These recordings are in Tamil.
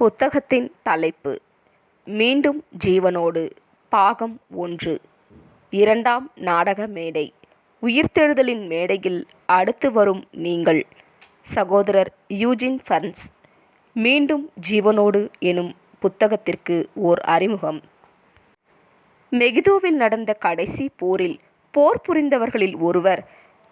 புத்தகத்தின் தலைப்பு மீண்டும் ஜீவனோடு பாகம் 1 இரண்டாம் நாடக மேடை. உயிர்த்தெழுதலின் மேடையில் அடுத்து வரும் நீங்கள். சகோதரர் யூஜின் ஃபர்ன்ஸ். மீண்டும் ஜீவனோடு எனும் புத்தகத்திற்கு ஓர் அறிமுகம். மெகிதோவில் நடந்த கடைசி போரில் போர் புரிந்தவர்களில் ஒருவர்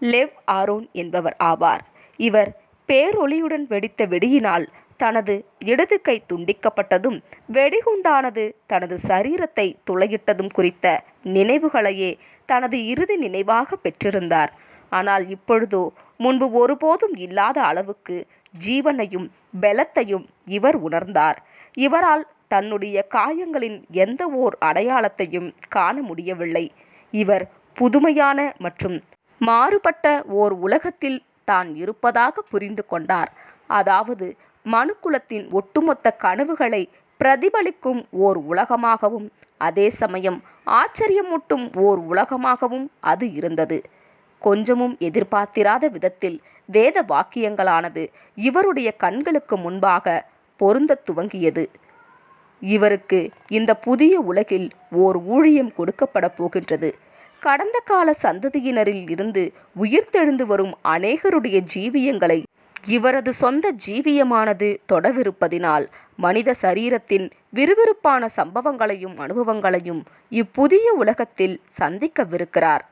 லெவ் ஆரோன் என்பவர் ஆவார். இவர் பேரொளியுடன் வெடித்த வெடியினால் தனது இடது கை துண்டிக்கப்பட்டதும் வெடிகுண்டானது தனது சரீரத்தை துளையிட்டதும் குறித்த நினைவுகளையே தனது இறுதி நினைவாக பெற்றிருந்தார். ஆனால் இப்பொழுதோ முன்பு ஒருபோதும் இல்லாத அளவுக்கு ஜீவனையும் பலத்தையும் இவர் உணர்ந்தார். இவரால் தன்னுடைய காயங்களின் எந்த ஓர் அடையாளத்தையும் காண முடியவில்லை. இவர் புதுமையான மற்றும் மாறுபட்ட ஓர் உலகத்தில் தான் இருப்பதாக புரிந்து கொண்டார். அதாவது மனுக்குலத்தின் ஒட்டுமொத்த கனவுகளை பிரதிபலிக்கும் ஓர் உலகமாகவும் அதே சமயம் ஆச்சரியமூட்டும் ஓர் உலகமாகவும் அது இருந்தது. கொஞ்சமும் எதிர்பார்த்திராத விதத்தில் வேத வாக்கியங்களானது இவருடைய கண்களுக்கு முன்பாக பொருந்தத் துவங்கியது. இவருக்கு இந்த புதிய உலகில் ஓர் ஊழியம் கொடுக்கப்பட போகின்றது. கடந்த கால சந்ததியினரில் இருந்து உயிர்த்தெழுந்து வரும் அநேகருடைய ஜீவியங்களை இவரது சொந்த ஜீவியமானது தொடவிருப்பதினால் மனித சரீரத்தின் விறுவிறுப்பான சம்பவங்களையும் அனுபவங்களையும் இப்புதிய உலகத்தில் சந்திக்கவிருக்கிறார்.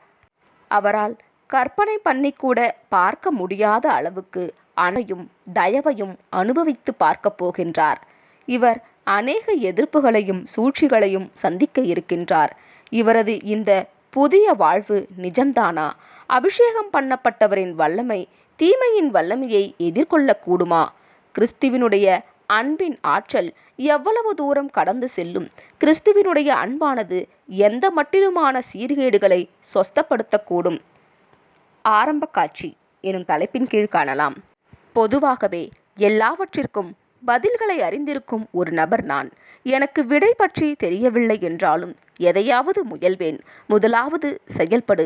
அவரால் கற்பனை பண்ணிக்கூட பார்க்க முடியாத அளவுக்கு அனையும் தயவையும் அனுபவித்து பார்க்க போகின்றார். இவர் அநேக எதிர்ப்புகளையும் சூழ்ச்சிகளையும் சந்திக்க இருக்கின்றார். இவரது இந்த புதிய வாழ்வு நிஜம்தானா? அபிஷேகம் பண்ணப்பட்டவரின் வல்லமை தீமையின் வல்லமையை எதிர்கொள்ளக்கூடுமா? கிறிஸ்துவினுடைய அன்பின் ஆற்றல் எவ்வளவு தூரம் கடந்து செல்லும்? கிறிஸ்துவினுடைய அன்பானது எந்த மட்டிலுமான சீர்கேடுகளை சொஸ்தப்படுத்தக்கூடும்? ஆரம்ப காட்சி எனும் தலைப்பின் கீழ் காணலாம். பொதுவாகவே எல்லாவற்றிற்கும் பதில்களை அறிந்திருக்கும் ஒரு நபர் நான். எனக்கு விடை பற்றி தெரியவில்லை என்றாலும் எதையாவது முயல்வேன். முதலாவது செயல்படு,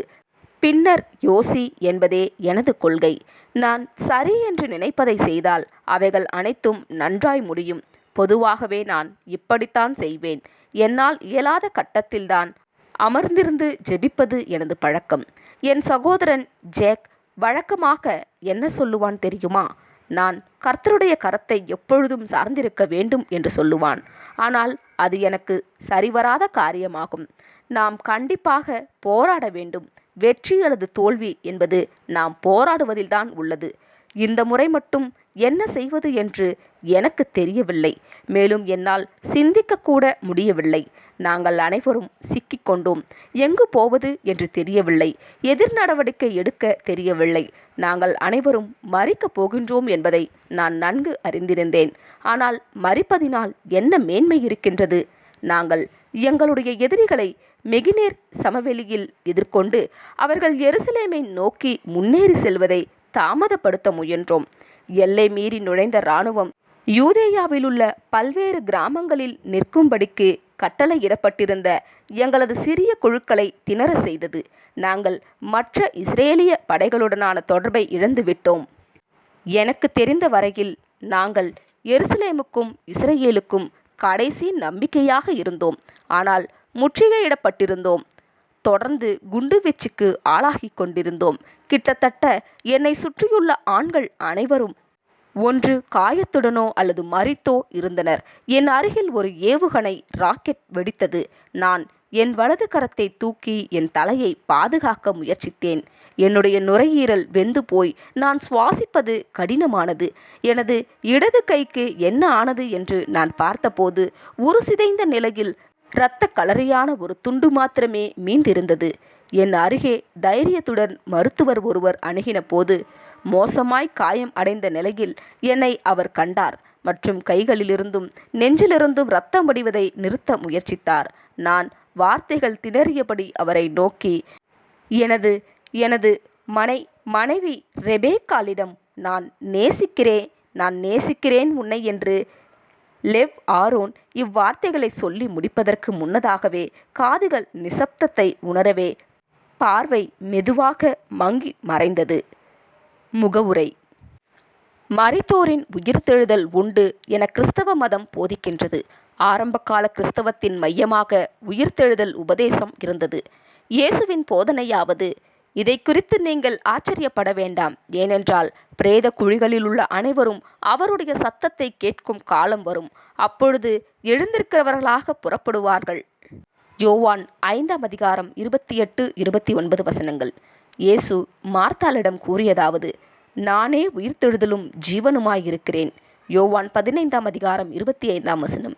பின்னர் யோசி என்பதே எனது கொள்கை. நான் சரி என்று நினைப்பதை செய்தால் அவைகள் அனைத்தும் நன்றாய் முடியும். பொதுவாகவே நான் இப்படித்தான் செய்வேன். என்னால் இயலாத கட்டத்தில்தான் அமர்ந்திருந்து ஜெபிப்பது எனது பழக்கம். என் சகோதரன் ஜேக் வழக்கமாக என்ன சொல்லுவான் தெரியுமா? நான் கர்த்தருடைய கரத்தை எப்பொழுதும் சார்ந்திருக்க வேண்டும் என்று சொல்லுவான். ஆனால் அது எனக்கு சரிவராத காரியமாகும். நாம் கண்டிப்பாக போராட வேண்டும். வெற்றி அல்லது தோல்வி என்பது நாம் போராடுவதில்தான் உள்ளது. இந்த முறை மட்டும் என்ன செய்வது என்று எனக்கு தெரியவில்லை. மேலும் என்னால் சிந்திக்கக்கூட முடியவில்லை. நாங்கள் அனைவரும் சிக்கிக்கொண்டோம். எங்கு போவது என்று தெரியவில்லை. எதிர் நடவடிக்கை எடுக்க தெரியவில்லை. நாங்கள் அனைவரும் மரிக்கப் போகின்றோம் என்பதை நான் நன்கு அறிந்திருந்தேன். ஆனால் மரிப்பதினால் என்ன மேன்மை இருக்கின்றது? நாங்கள் எங்களுடைய எதிரிகளை மெகினேர் சமவெளியில் எதிர்கொண்டு அவர்கள் எருசலேமை நோக்கி முன்னேறி செல்வதை தாமதப்படுத்த முயன்றோம். எல்லை மீறி நுழைந்த இராணுவம் யூதேயாவிலுள்ள பல்வேறு கிராமங்களில் நிற்கும்படிக்கு கட்டளையிடப்பட்டிருந்த எங்களது சிறிய குழுக்களை திணற செய்தது. நாங்கள் மற்ற இஸ்ரேலிய படைகளுடனான தொடர்பை இழந்துவிட்டோம். எனக்கு தெரிந்த வரையில் நாங்கள் எருசலேமுக்கும் இஸ்ரேலுக்கும் கடைசி நம்பிக்கையாக இருந்தோம். ஆனால் முற்றுகையிடப்பட்டிருந்தோம். தொடர்ந்து குண்டுவீச்சுக்கு ஆளாகி கொண்டிருந்தோம். கிட்டத்தட்ட என்னை சுற்றியுள்ள ஆண்கள் அனைவரும் ஒன்று காயத்துடனோ அல்லது மரித்தோ இருந்தனர். என் அருகில் ஒரு ஏவுகணை ராக்கெட் வெடித்தது. நான் என் வலது கரத்தை தூக்கி என் தலையை பாதுகாக்க முயற்சித்தேன். என்னுடைய நுரையீரல் வெந்து போய் நான் சுவாசிப்பது கடினமானது. எனது இடது கைக்கு என்ன ஆனது என்று நான் பார்த்தபோது உரு சிதைந்த நிலையில் இரத்த கலரியான ஒரு துண்டு மாத்திரமே மீந்திருந்தது. என் அருகே தைரியத்துடன் மருத்துவர் ஒருவர் அணுகின போது மோசமாய் காயம் அடைந்த நிலையில் என்னை அவர் கண்டார் மற்றும் கைகளிலிருந்தும் நெஞ்சிலிருந்தும் இரத்தம் வடிவதை நிறுத்த முயற்சித்தார். நான் வார்த்தைகள் திணறியபடி அவரை நோக்கி எனது மனைவி ரெபேக்காளிடம் நான் நேசிக்கிறேன் உன்னை என்று லெவ் ஆரோன் இவ்வார்த்தைகளை சொல்லி முடிப்பதற்கு முன்னதாகவே காதுகள் நிசப்தத்தை உணரவே பார்வை மெதுவாக மங்கி மறைந்தது. முகவுரை. மரித்தோரின் உயிர்த்தெழுதல் உண்டு என கிறிஸ்தவ மதம் போதிக்கின்றது. ஆரம்பகால கிறிஸ்தவத்தின் மையமாக உயிர்த்தெழுதல் உபதேசம் இருந்தது. இயேசுவின் போதனையாவது, இதை குறித்து நீங்கள் ஆச்சரியப்பட வேண்டாம், ஏனென்றால் பிரேத குழிகளில் உள்ள அனைவரும் அவருடைய சத்தத்தை கேட்கும் காலம் வரும், அப்பொழுது எழுந்திருக்கிறவர்களாக புறப்படுவார்கள். யோவான் 5 28, 29 வசனங்கள். இயேசு மார்த்தாளிடம் கூறியதாவது, நானே உயிர்த்தெழுதலும் ஜீவனுமாயிருக்கிறேன். யோவான் 15 25 வசனம்.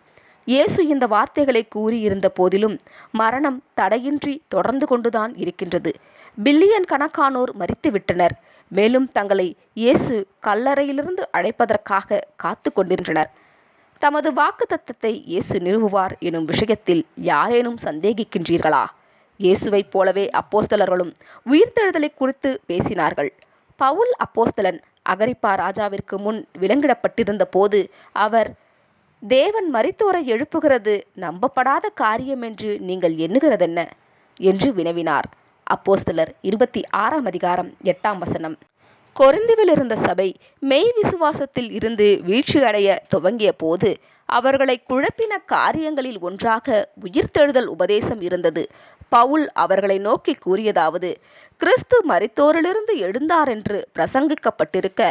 இயேசு இந்த வார்த்தைகளை கூறியிருந்த போதிலும் மரணம் தடையின்றி தொடர்ந்து கொண்டுதான் இருக்கின்றது. பில்லியன் கணக்கானோர் மரித்துவிட்டனர். மேலும் தங்களை இயேசு கல்லறையிலிருந்து அழைப்பதற்காக காத்து கொண்டிருந்தனர். தமது வாக்குத்தத்தத்தை இயேசு நிறுவுவார் எனும் விஷயத்தில் யாரேனும் சந்தேகிக்கின்றீர்களா? இயேசுவைப் போலவே அப்போஸ்தலர்களும் உயிர்த்தெழுதலை குறித்து பேசினார்கள். பவுல் அப்போஸ்தலன் அகிரிப்பா ராஜாவிற்கு முன் விலங்கிடப்பட்டிருந்த போது அவர், தேவன் மரித்தோரை எழுப்புகிறது நம்பப்படாத காரியம் என்று நீங்கள் எண்ணுகிறதென்ன என்று வினவினார். அப்போஸ்தலர் 26 வசனம். கொரிந்துவில் இருந்த சபை மெய் விசுவாசத்தில் இருந்து வீழ்ச்சியடைய துவங்கிய போது அவர்களை குழப்பின காரியங்களில் ஒன்றாக உயிர்த்தெழுதல் உபதேசம் இருந்தது. பவுல் அவர்களை நோக்கி கூறியதாவது, கிறிஸ்து மரித்தோரிலிருந்து எழுந்தார் என்று பிரசங்கிக்கப்பட்டிருக்க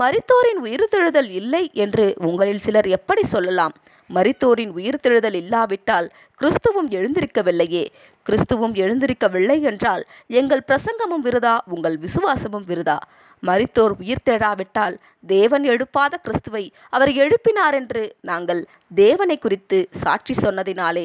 மரித்தோரின் உயிர்த்தெழுதல் இல்லை என்று உங்களில் சிலர் எப்படி சொல்லலாம்? மரித்தோரின் உயிர்த்தெழுதல் இல்லாவிட்டால் கிறிஸ்துவும் எழுந்திருக்கவில்லையே. கிறிஸ்துவும் எழுந்திருக்கவில்லை என்றால் எங்கள் பிரசங்கமும் விருதா, உங்கள் விசுவாசமும் விருதா. மரித்தோர் உயிர்த்தெழாவிட்டால் தேவன் எழுப்பாத கிறிஸ்துவை அவர் எழுப்பினார் என்று நாங்கள் தேவனை குறித்து சாட்சி சொன்னதினாலே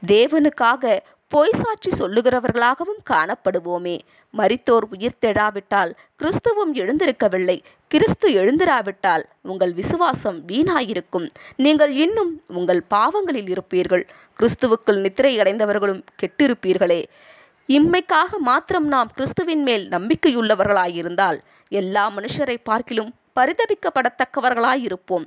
தேவனுக்காக பொய் சாட்சி சொல்லுகிறவர்களாகவும் காணப்படுவோமே. மரித்தோர் உயிர்த்தெழாவிட்டால் கிறிஸ்துவும் எழுந்திருக்கவில்லை. கிறிஸ்து எழுந்திராவிட்டால் உங்கள் விசுவாசம் வீணாயிருக்கும். நீங்கள் இன்னும் உங்கள் பாவங்களில் இருப்பீர்கள். கிறிஸ்துவுக்குள் நித்திரை அடைந்தவர்களும் கெட்டிருப்பீர்களே. இம்மைக்காக மாத்திரம் நாம் கிறிஸ்துவின் மேல் நம்பிக்கையுள்ளவர்களாயிருந்தால் எல்லா மனுஷரை பார்க்கிலும் பரிதபிக்கப்படத்தக்கவர்களாயிருப்போம்.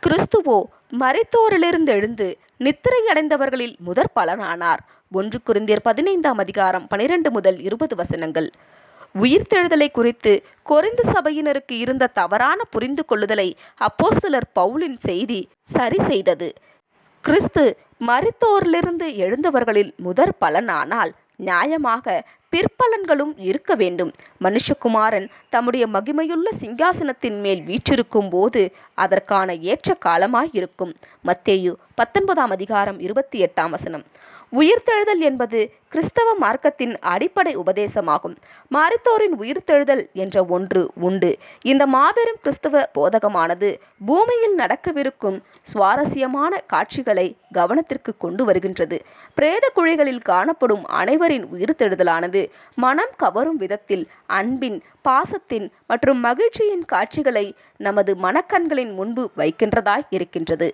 கிறிஸ்துவோ மரித்தோரிலிருந்து எழுந்து நித்திரை அடைந்தவர்களில் முதற் பலனானார். 1 கொரிந்தியர் 15 12 முதல் 20 வசனங்கள். உயிர்த்தெழுதலை குறித்து கொரிந்து சபையினருக்கு இருந்த தவறான புரிந்து கொள்ளுதலை அப்போஸ்தலர் பவுலின் செய்தி சரி செய்தது. கிறிஸ்து மரித்தோரிலிருந்து எழுந்தவர்களில் முதற் பலனானால் நியாயமாக பிற்பலன்களும் இருக்க வேண்டும். மனுஷகுமாரன் தம்முடைய மகிமையுள்ள சிங்காசனத்தின் மேல் வீற்றிருக்கும் போது அதற்கான ஏற்ற காலமாயிருக்கும். மத்தேயு 19 28 வசனம். உயிர்த்தெழுதல் என்பது கிறிஸ்தவ மார்க்கத்தின் அடிப்படை உபதேசமாகும். மரித்தோரின் உயிர்த்தெழுதல் என்ற ஒன்று உண்டு. இந்த மாபெரும் கிறிஸ்தவ போதகமானது பூமியில் நடக்கவிருக்கும் சுவாரஸ்யமான காட்சிகளை கவனத்திற்கு கொண்டு வருகின்றது. பிரேத குழிகளில் காணப்படும் அனைவரின் உயிர்த்தெழுதலானது மனம் கவரும் விதத்தில் அன்பின், பாசத்தின் மற்றும் மகிழ்ச்சியின் காட்சிகளை நமது மனக்கண்களின் முன்பு வைக்கின்றதாய் இருக்கின்றது.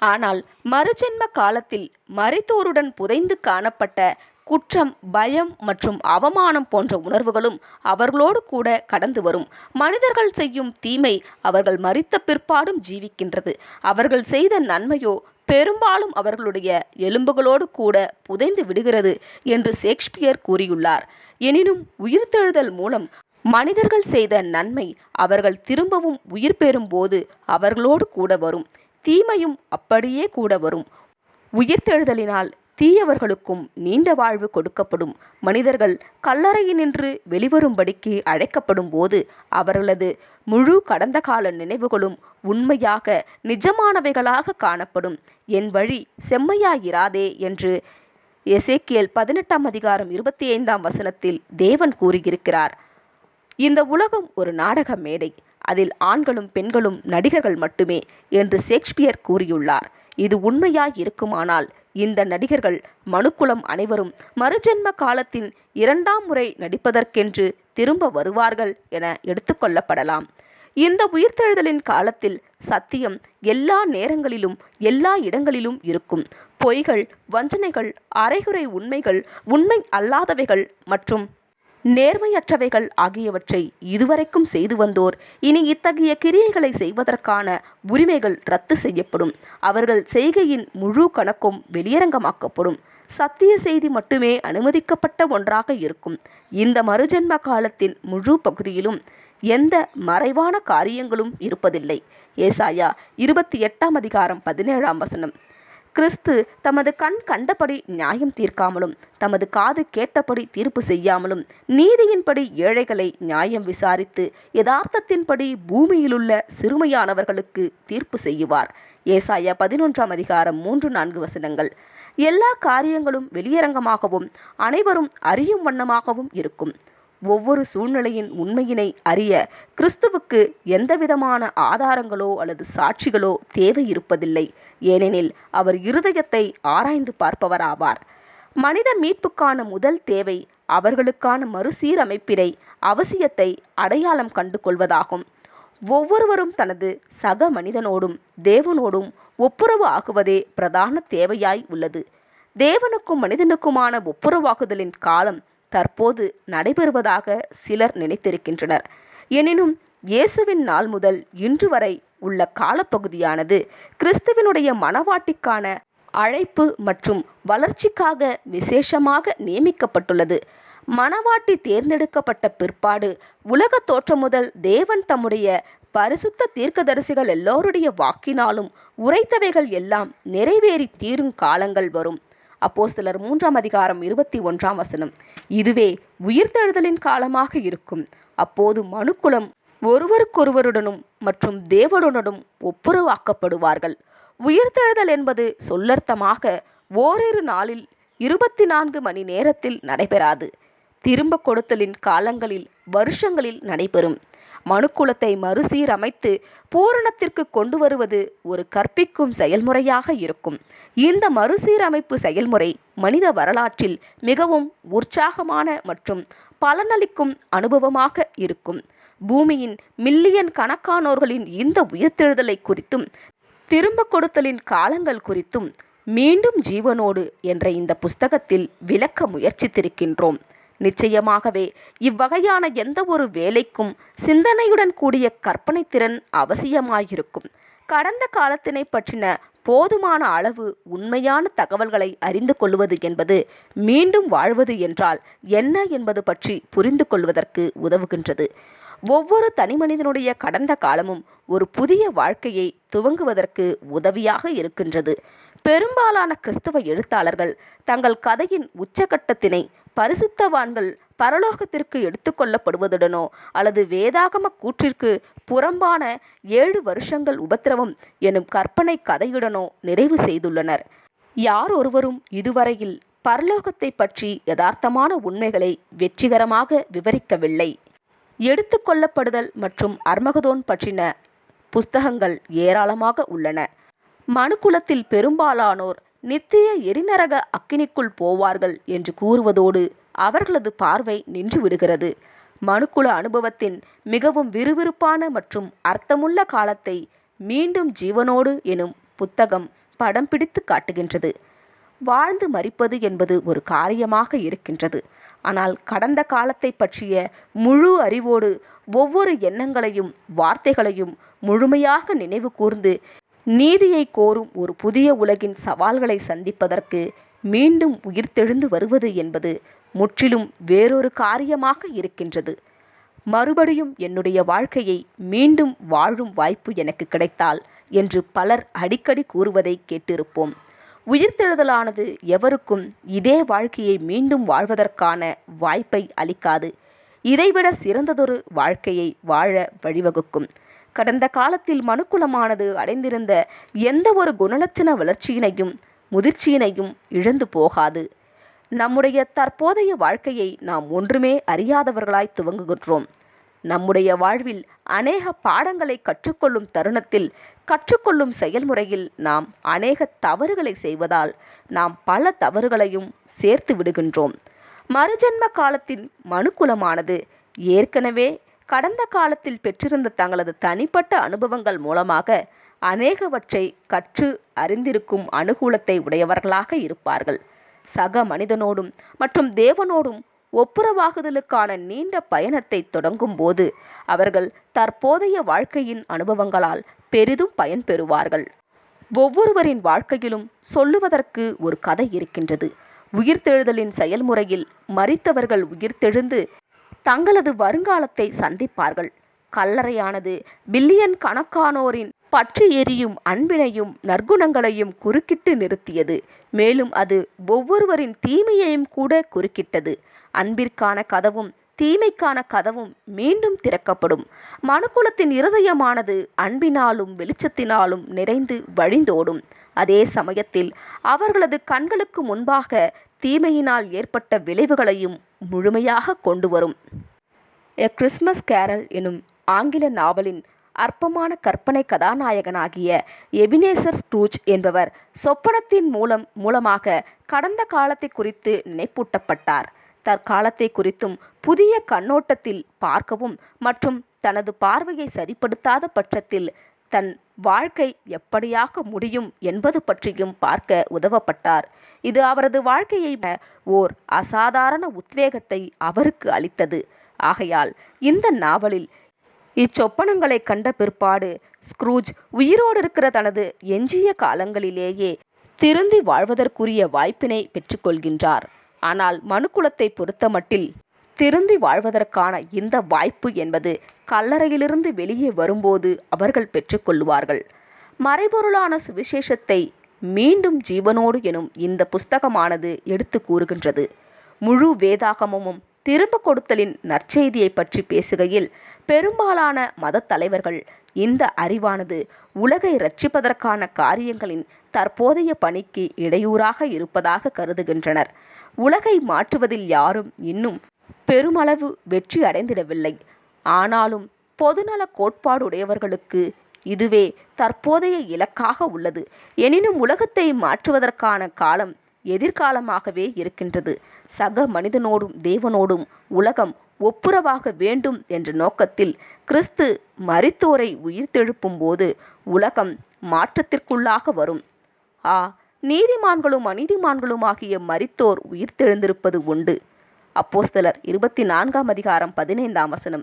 ஆனால் மறுஜென்ம காலத்தில் மரித்தோருடன் புதைந்து காணப்பட்ட குற்றம், பயம் மற்றும் அவமானம் போன்ற உணர்வுகளும் அவர்களோடு கூட கடந்து வரும். மனிதர்கள் செய்யும் தீமை அவர்கள் மரித்த பிற்பாடும் ஜீவிக்கின்றது. அவர்கள் செய்த நன்மையோ பெரும்பாலும் அவர்களுடைய எலும்புகளோடு கூட புதைந்து விடுகிறது என்று ஷேக்ஸ்பியர் கூறியுள்ளார். எனினும் உயிர்த்தெழுதல் மூலம் மனிதர்கள் செய்த நன்மை அவர்கள் திரும்பவும் உயிர் பெறும் போது அவர்களோடு கூட வரும். தீமையும் அப்படியே கூட வரும். உயிர்த்தெழுதலினால் தீயவர்களுக்கும் நீண்ட வாழ்வு கொடுக்கப்படும். மனிதர்கள் கல்லறையினின்று வெளிவரும்படிக்கு அழைக்கப்படும் போது அவர்களது முழு கடந்த கால நினைவுகளும் உண்மையாக நிஜமானவைகளாக காணப்படும். என் வழி செம்மையாயிராதே என்று எசேக்கியேல் 18 25 வசனத்தில் தேவன் கூறியிருக்கிறார். இந்த உலகம் ஒரு நாடக மேடை, அதில் ஆண்களும் பெண்களும் நடிகர்கள் மட்டுமே என்று ஷேக்ஸ்பியர் கூறியுள்ளார். இது உண்மையாய் இருக்குமானால் இந்த நடிகர்கள் மனுக்குலம் அனைவரும் மறுஜென்ம காலத்தின் 2ஆம் முறை நடிப்பதற்கென்று திரும்ப வருவார்கள் என எடுத்துக்கொள்ளப்படலாம். இந்த உயிர்த்தெழுதலின் காலத்தில் சத்தியம் எல்லா நேரங்களிலும் எல்லா இடங்களிலும் இருக்கும். பொய்கள், வஞ்சனைகள், அரைகுறை உண்மைகள், உண்மை அல்லாதவைகள் மற்றும் நேர்மையற்றவைகள் ஆகியவற்றை இதுவரைக்கும் செய்து வந்தோர் இனி இத்தகைய கிரியைகளை செய்வதற்கான உரிமைகள் ரத்து செய்யப்படும். அவர்கள் செய்கையின் முழு கணக்கும் வெளியரங்கமாக்கப்படும். சத்திய செய்தி மட்டுமே அனுமதிக்கப்பட்ட ஒன்றாக இருக்கும். இந்த மறுஜென்ம காலத்தின் முழு பகுதியிலும் எந்த மறைவான காரியங்களும் இருப்பதில்லை. ஏசாயா 28:17. கிறிஸ்து தமது கண் கண்டபடி நியாயம் தீர்க்காமலும் தமது காது கேட்டபடி தீர்ப்பு செய்யாமலும் நீதியின்படி ஏழைகளை நியாயம் விசாரித்து யதார்த்தத்தின்படி பூமியிலுள்ள சிறுமையானவர்களுக்கு தீர்ப்பு செய்யுவார். ஏசாயா 11:3-4. எல்லா காரியங்களும் வெளியரங்கமாகவும் அனைவரும் அறியும் வண்ணமாகவும் இருக்கும். ஒவ்வொரு சூழ்நிலையின் உண்மையினை அறிய கிறிஸ்துவுக்கு எந்தவிதமான ஆதாரங்களோ அல்லது சாட்சிகளோ தேவை இருப்பதில்லை. ஏனெனில் அவர் இருதயத்தை ஆராய்ந்து பார்ப்பவராவார். மனித மீட்புக்கான முதல் தேவை அவர்களுக்கான மறுசீரமைப்பினை அவசியத்தை அடையாளம் கண்டு கொள்வதாகும். ஒவ்வொருவரும் தனது சக மனிதனோடும் தேவனோடும் ஒப்புரவு ஆகுவதே பிரதான தேவையாய் உள்ளது. தேவனுக்கும் மனிதனுக்குமான ஒப்புரவாகுதலின் காலம் தற்போது நடைபெறுவதாக சிலர் நினைத்திருக்கின்றனர். எனினும் இயேசுவின் நாள் முதல் இன்று வரை உள்ள காலப்பகுதியானது கிறிஸ்துவினுடைய மனவாட்டிக்கான அழைப்பு மற்றும் வளர்ச்சிக்காக விசேஷமாக நியமிக்கப்பட்டுள்ளது. மனவாட்டி தேர்ந்தெடுக்கப்பட்ட பிற்பாடு உலக தோற்றம் முதல் தேவன் தம்முடைய பரிசுத்த தீர்க்கதரிசிகள் எல்லோருடைய வாக்கினாலும் உரைத்தவைகள் எல்லாம் நிறைவேறி தீரும் காலங்கள் வரும். அப்போஸ்தலர் 3:21. இதுவே உயிர்த்தெழுதலின் காலமாக இருக்கும். அப்போது மனுக்குலம் ஒருவருக்கொருவருடனும் மற்றும் தேவனுடனும் ஒப்புரவாக்கப்படுவார்கள். உயிர்த்தெழுதல் என்பது சொல்லர்த்தமாக ஓரிரு நாளில் 24 மணி நேரத்தில் நடைபெறாது. திரும்ப கொடுத்தலின் காலங்களில் வருஷங்களில் நடைபெறும். மனுக்குலத்தை மறுசீரமைத்து பூரணத்திற்கு கொண்டு வருவது ஒரு கற்பிக்கும் செயல்முறையாக இருக்கும். இந்த மறுசீரமைப்பு செயல்முறை மனித வரலாற்றில் மிகவும் உற்சாகமான மற்றும் பலனளிக்கும் அனுபவமாக இருக்கும். பூமியின் மில்லியன் கணக்கானோர்களின் இந்த உயிர்த்தெழுதலை குறித்தும் திரும்ப கொடுத்தலின் காலங்கள் குறித்தும் மீண்டும் ஜீவனோடு என்ற இந்த புஸ்தகத்தில் விளக்க முயற்சித்திருக்கின்றோம். நிச்சயமாகவே இவ்வகையான எந்த ஒரு வேலைக்கும் சிந்தனையுடன் கூடிய கற்பனை திறன் அவசியமாயிருக்கும். கடந்த காலத்தினை பற்றின போதுமான அளவு உண்மையான தகவல்களை அறிந்து கொள்வது என்பது மீண்டும் வாழ்வது என்றால் என்ன என்பது பற்றி புரிந்து கொள்வதற்கு உதவுகின்றது. ஒவ்வொரு தனிமனிதனுடைய கடந்த காலமும் ஒரு புதிய வாழ்க்கையை துவங்குவதற்கு உதவியாக இருக்கின்றது. பெரும்பாலான கிறிஸ்தவ எழுத்தாளர்கள் தங்கள் கதையின் உச்சகட்டத்தினை பரிசுத்தவான்கள் பரலோகத்திற்கு எடுத்துக்கொள்ளப்படுவதுடனோ அல்லது வேதாகம கூற்றிற்கு புறம்பான 7 வருஷங்கள் உபத்திரவம் எனும் கற்பனை கதையுடனோ நிறைவு செய்துள்ளனர். யார் ஒருவரும் இதுவரையில் பரலோகத்தை பற்றி யதார்த்தமான உண்மைகளை வெற்றிகரமாக விவரிக்கவில்லை. எடுத்துக்கொள்ளப்படுதல் மற்றும் அர்மகதோன் பற்றின புஸ்தகங்கள் ஏராளமாக உள்ளன. மனுக்குலத்தில் பெரும்பாலானோர் நித்திய எரிநரக அக்கினிக்குள் போவார்கள் என்று கூறுவதோடு அவர்களது பார்வை நின்று விடுகிறது. மனுக்குல அனுபவத்தின் மிகவும் விறுவிறுப்பான மற்றும் அர்த்தமுள்ள காலத்தை மீண்டும் ஜீவனோடு எனும் புத்தகம் படம் பிடித்து காட்டுகின்றது. வாழ்ந்து மரிப்பது என்பது ஒரு காரியமாக இருக்கின்றது. ஆனால் கடந்த காலத்தை பற்றிய முழு அறிவோடு ஒவ்வொரு எண்ணங்களையும் வார்த்தைகளையும் முழுமையாக நினைவு கூர்ந்து நீதியை கோரும் ஒரு புதிய உலகின் சவால்களை சந்திப்பதற்கு மீண்டும் உயிர்த்தெழுந்து வருவது என்பது முற்றிலும் வேறொரு காரியமாக இருக்கின்றது. மறுபடியும் என்னுடைய வாழ்க்கையை மீண்டும் வாழும் வாய்ப்பு எனக்கு கிடைத்தால் என்று பலர் அடிக்கடி கூறுவதை கேட்டிருப்போம். உயிர்த்தெழுதலானது எவருக்கும் இதே வாழ்க்கையை மீண்டும் வாழ்வதற்கான வாய்ப்பை அளிக்காது. இதைவிட சிறந்ததொரு வாழ்க்கையை வாழ வழிவகுக்கும். கடந்த காலத்தில் மனுக்குலமானது அடைந்திருந்த எந்த ஒரு குணலட்சண வளர்ச்சியினையும் முதிர்ச்சியினையும் இழந்து போகாது. நம்முடைய தற்போதைய வாழ்க்கையை நாம் ஒன்றுமே அறியாதவர்களாய் துவங்குகின்றோம். நம்முடைய வாழ்வில் அநேக பாடங்களை கற்றுக்கொள்ளும் தருணத்தில் கற்றுக்கொள்ளும் செயல்முறையில் நாம் அநேக தவறுகளை செய்வதால் நாம் பல தவறுகளையும் சேர்த்து விடுகின்றோம். மறுஜன்ம காலத்தின் மனுக்குலமானது ஏற்கனவே கடந்த காலத்தில் பெற்றிருந்த தங்களது தனிப்பட்ட அனுபவங்கள் மூலமாக அநேகவற்றை கற்று அறிந்திருக்கும் அனுகூலத்தை உடையவர்களாக இருப்பார்கள். சக மனிதனோடும் மற்றும் தேவனோடும் ஒப்புரவாகுதலுக்கான நீண்ட பயணத்தை தொடங்கும் போது அவர்கள் தற்போதைய வாழ்க்கையின் அனுபவங்களால் பெரிதும் பயன் பெறுவார்கள். ஒவ்வொருவரின் வாழ்க்கையிலும் சொல்லுவதற்கு ஒரு கதை இருக்கின்றது. உயிர்த்தெழுதலின் செயல்முறையில் மரித்தவர்கள் உயிர்த்தெழுந்து தங்களது வருங்காலத்தை சந்திப்பார்கள். கல்லறையானது பில்லியன் கணக்கானோரின் பற்றி எரியும் அன்பினையும் நற்குணங்களையும் குறுக்கிட்டு நிறுத்தியது. மேலும் அது ஒவ்வொருவரின் தீமையையும் கூட குறுக்கிட்டது. அன்பிற்கான கதவும் தீமைக்கான கதவும் மீண்டும் திறக்கப்படும். மனுக்குலத்தின் இருதயமானது அன்பினாலும் வெளிச்சத்தினாலும் நிறைந்து வழிந்தோடும். அதே சமயத்தில் அவர்களது கண்களுக்கு முன்பாக தீமையினால் ஏற்பட்ட விளைவுகளையும் முழுமையாக கொண்டு வரும். எ கிறிஸ்மஸ் கேரல் எனும் ஆங்கில நாவலின் அற்பமான கற்பனை கதாநாயகனாகிய எபினேசர் ஸ்க்ரூஜ் என்பவர் சொப்பனத்தின் மூலமாக கடந்த காலத்தை குறித்து நினைப்பூட்டப்பட்டார். தற்காலத்தை குறித்தும் புதிய கண்ணோட்டத்தில் பார்க்கவும் மற்றும் தனது பார்வையை சரிப்படுத்தாத பட்சத்தில் தன் வாழ்க்கை எப்படியாக முடியும் என்பது பற்றியும் பார்க்க உதவப்பட்டார். இது அவரது வாழ்க்கையை ஓர் அசாதாரண உத்வேகத்தை அவருக்கு அளித்தது. ஆகையால் இந்த நாவலில் இச்சொப்பனங்களை கண்ட பிற்பாடு ஸ்க்ரூஜ் உயிரோடு இருக்கிற தனது எஞ்சிய காலங்களிலேயே திருந்தி வாழ்வதற்குரிய வாய்ப்பினை பெற்றுக்கொள்கின்றார். ஆனால் மனுக்குலத்தை பொறுத்தமட்டில் திருந்தி வாழ்வதற்கான இந்த வாய்ப்பு என்பது கல்லறையிலிருந்து வெளியே வரும்போது அவர்கள் பெற்றுக்கொள்வார்கள். மறைபொருளான சுவிசேஷத்தை மீண்டும் ஜீவனோடு எனும் இந்த புஸ்தகமானது எடுத்து கூறுகின்றது. முழு வேதாகமமும் திரும்ப கொடுத்தலின் நற்செய்தியை பற்றி பேசுகையில் பெரும்பாலான மத தலைவர்கள் இந்த அறிவானது உலகை இரட்சிப்பதற்கான காரியங்களின் தற்போதைய பணிக்கு இடையூறாக இருப்பதாக கருதுகின்றனர். உலகை மாற்றுவதில் யாரும் இன்னும் பெருமளவு வெற்றி அடைந்திடவில்லை. ஆனாலும் பொதுநல கோட்பாடுடையவர்களுக்கு இதுவே தற்போதைய இலக்காக உள்ளது. எனினும் உலகத்தை மாற்றுவதற்கான காலம் எதிர்காலமாகவே இருக்கின்றது. சக மனிதனோடும் தேவனோடும் உலகம் ஒப்புரவாக வேண்டும் என்ற நோக்கத்தில் கிறிஸ்து மரித்தோரை உயிர்த்தெழுப்பும் போது உலகம் மாற்றத்திற்குள்ளாக வரும். நீதிமான்களும் அநீதிமான்களும் ஆகிய மரித்தோர் உயிர்த்தெழுந்திருப்பது உண்டு. அப்போஸ்தலர் 24:15.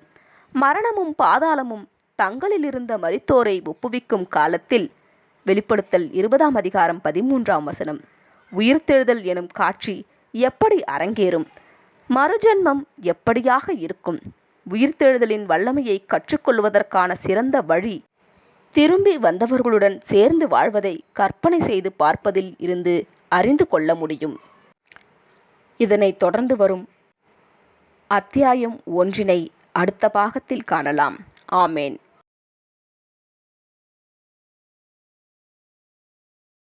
மரணமும் பாதாளமும் தங்களிலிருந்த மரித்தோரை ஒப்புவிக்கும் காலத்தில் வெளிப்படுத்தல் 20:13. உயிர்த்தெழுதல் எனும் காட்சி எப்படி அரங்கேறும்? மறுஜன்மம் எப்படியாக இருக்கும்? உயிர்த்தெழுதலின் வல்லமையை கற்றுக்கொள்வதற்கான சிறந்த வழி திரும்பி வந்தவர்களுடன் சேர்ந்து வாழ்வதை கற்பனை செய்து பார்ப்பதில் இருந்து அறிந்து கொள்ள முடியும். இதனை தொடர்ந்து வரும் அத்தியாயம் 1 அடுத்த பாகத்தில் காணலாம். ஆமேன்.